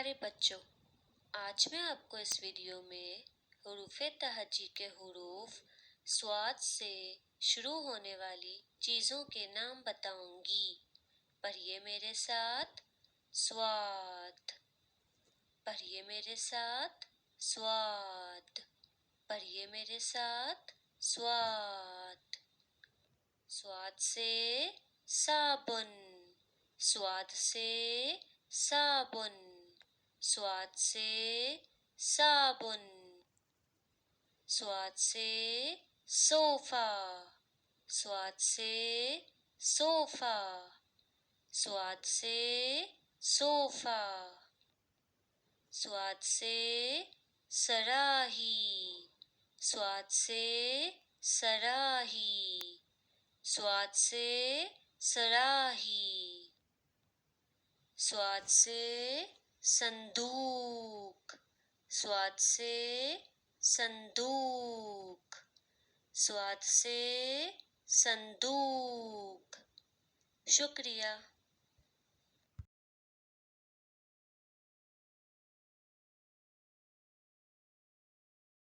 प्यारे बच्चों, आज मैं आपको इस वीडियो में हुरूफ़े तहज्जी के हुरूफ स्वाद से शुरू होने वाली चीज़ों के नाम बताऊंगी। पढ़िए मेरे साथ स्वाद। पढ़िए मेरे साथ स्वाद। पढ़िए मेरे साथ स्वाद। स्वाद से साबुन। स्वाद से साबुन। स्वाद से साबुन। स्वाद से सोफा। स्वाद से सोफा। स्वाद से सोफा। स्वाद से सराही। स्वाद से सराही। स्वाद से सराही। स्वाद से संदूक। स्वाद से संदूक। स्वाद से संदूक। शुक्रिया।